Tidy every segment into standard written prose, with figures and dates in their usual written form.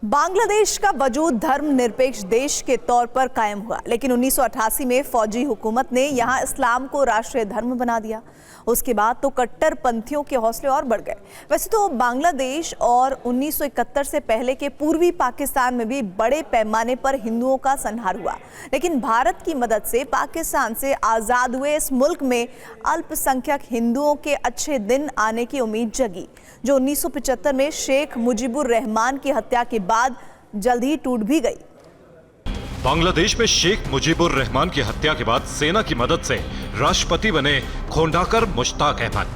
बांग्लादेश का वजूद धर्मनिरपेक्ष देश के तौर पर कायम हुआ, लेकिन 1988 में फौजी हुकूमत ने यहां इस्लाम को राष्ट्रीय धर्म बना दिया। उसके बाद तो कट्टरपंथियों के हौसले और बढ़ गए। वैसे तो बांग्लादेश और 1971 से पहले के पूर्वी पाकिस्तान में भी बड़े पैमाने पर हिंदुओं का संहार हुआ, लेकिन भारत की मदद से पाकिस्तान से आज़ाद हुए इस मुल्क में अल्पसंख्यक हिंदुओं के अच्छे दिन आने की उम्मीद जगी, जो 1975 में शेख मुजीबुर रहमान की हत्या के बाद जल्द ही टूट भी गई। बांग्लादेश में शेख मुजीबुर रहमान की हत्या के बाद सेना की मदद से राष्ट्रपति बने खोंडाकर मुश्ताक अहमद,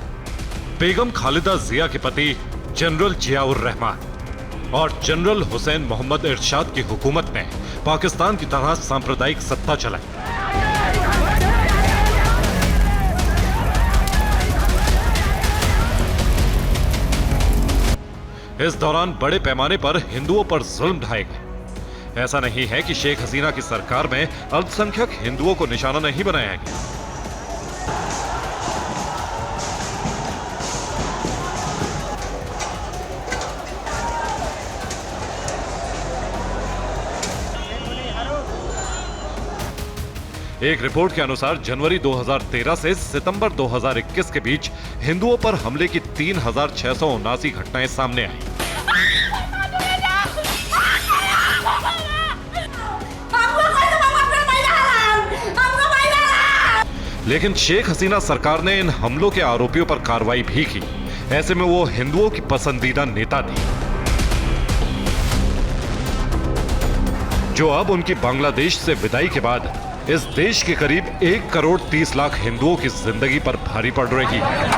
बेगम खालिदा जिया के पति जनरल जियाउर रहमान और जनरल हुसैन मोहम्मद इरशाद की हुकूमत में पाकिस्तान की तरह सांप्रदायिक सत्ता चलाई। इस दौरान बड़े पैमाने पर हिंदुओं पर जुल्म ढाए गए। ऐसा नहीं है कि शेख हसीना की सरकार में अल्पसंख्यक हिंदुओं को निशाना नहीं बनाया गया। एक रिपोर्ट के अनुसार जनवरी 2013 से सितंबर 2021 के बीच हिंदुओं पर हमले की 3679 घटनाएं सामने आई। लेकिन शेख हसीना सरकार ने इन हमलों के आरोपियों पर कार्रवाई भी की। ऐसे में वो हिंदुओं की पसंदीदा नेता थी, जो अब उनकी बांग्लादेश से विदाई के बाद इस देश के करीब 1 करोड़ 30 लाख हिंदुओं की जिंदगी पर भारी पड़ रही है,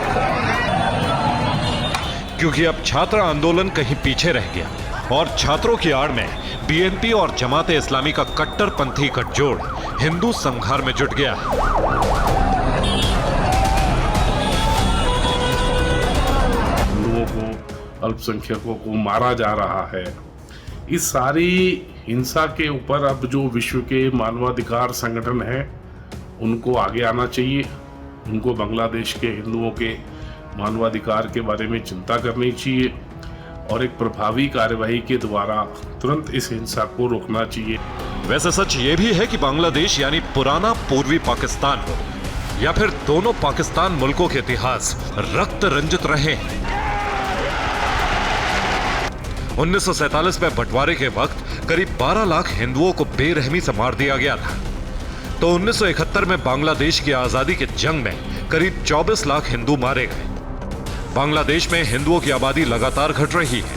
क्योंकि अब छात्र आंदोलन कहीं पीछे रह गया और छात्रों की आड़ में बीएनपी और जमाते इस्लामी का कट्टरपंथी गठजोड़ हिंदू संघार में जुट गया। हिंदुओं को, अल्पसंख्यकों को मारा जा रहा है। इस सारी हिंसा के ऊपर अब जो विश्व के मानवाधिकार संगठन है उनको आगे आना चाहिए। उनको बांग्लादेश के हिंदुओं के मानवाधिकार के बारे में चिंता करनी चाहिए और एक प्रभावी कार्यवाही के द्वारा तुरंत इस हिंसा को रोकना चाहिए। वैसे सच ये भी है कि बांग्लादेश यानी पुराना पूर्वी पाकिस्तान हो या फिर दोनों पाकिस्तान मुल्कों के इतिहास रक्त रंजित रहे हैं। 1947 में बंटवारे के वक्त करीब 12 लाख हिंदुओं को बेरहमी से मार दिया गया था, तो 1971 में बांग्लादेश की आजादी के जंग में करीब 24 लाख हिंदू मारे गए। बांग्लादेश में हिंदुओं की आबादी लगातार घट रही है।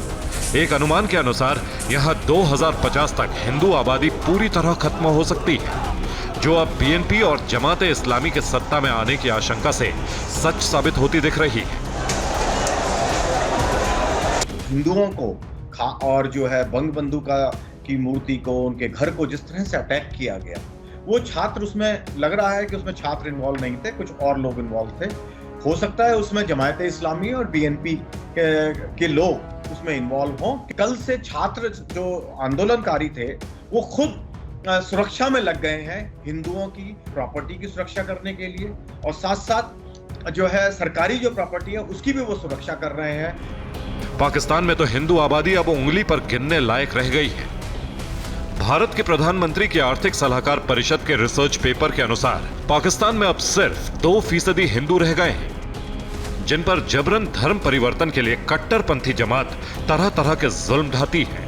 एक अनुमान के अनुसार यहां 2050 तक हिंदू आबादी पूरी तरह खत्म हो सकती है, जो अब बीएनपी और जमाते इस्लामी के सत्ता में आने की आशंका से सच साबित होती दिख रही है। हिंदुओं को और जो है बंगबंधु की मूर्ति को, उनके घर को जिस तरह से अटैक किया गया, वो छात्र, उसमें लग रहा है कि उसमें छात्र इन्वॉल्व नहीं थे, कुछ और लोग इन्वॉल्व थे। हो सकता है उसमें जमाते इस्लामी और बीएनपी के लोग उसमें इन्वॉल्व हों। कल से छात्र जो आंदोलनकारी थे वो खुद सुरक्षा में लग गए हैं, हिंदुओं की प्रॉपर्टी की सुरक्षा करने के लिए, और साथ साथ जो है सरकारी जो प्रॉपर्टी है उसकी भी वो सुरक्षा कर रहे हैं। पाकिस्तान में तो हिंदू आबादी अब उंगली पर गिनने लायक रह गई है। भारत के प्रधानमंत्री की आर्थिक सलाहकार परिषद के रिसर्च पेपर के अनुसार पाकिस्तान में अब सिर्फ 2% हिंदू रह गए हैं, जिन पर जबरन धर्म परिवर्तन के लिए कट्टरपंथी जमात तरह तरह के जुल्म ढाती है।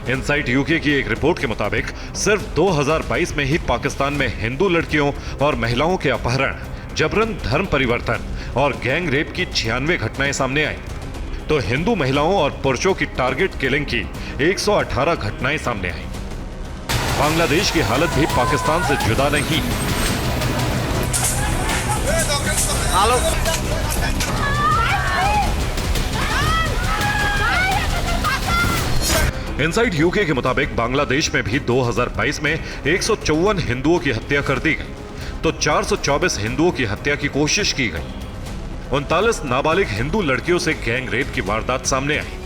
इनसाइट यूके की एक रिपोर्ट के मुताबिक सिर्फ 2022 में ही पाकिस्तान में हिंदू लड़कियों और महिलाओं के अपहरण, जबरन धर्म परिवर्तन और गैंग रेप की 96 घटनाएं सामने आई, तो हिंदू महिलाओं और पुरुषों की टारगेट किलिंग की 118 घटनाएं सामने आई। बांग्लादेश की हालत भी पाकिस्तान से जुदा नहीं है। इनसाइट यूके के मुताबिक बांग्लादेश में भी 2022 में 154 हिंदुओं की हत्या कर दी गई, तो 424 हिंदुओं की हत्या की कोशिश की गई। 39 नाबालिग हिंदू लड़कियों से गैंग रेप की वारदात सामने आई।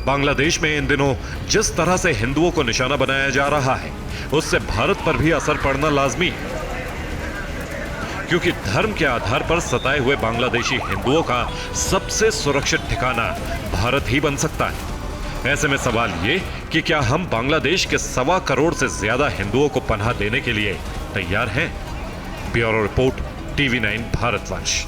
बांग्लादेश में इन दिनों जिस तरह से हिंदुओं को निशाना बनाया जा रहा है, उससे भारत पर भी असर पड़ना लाजमी है, क्योंकि धर्म के आधार पर सताए हुए बांग्लादेशी हिंदुओं का सबसे सुरक्षित ठिकाना भारत ही बन सकता है। ऐसे में सवाल ये कि क्या हम बांग्लादेश के 1.25 करोड़ से ज्यादा हिंदुओं को पनाह देने के लिए तैयार हैं? Bureau report, TV9 भारतवंश।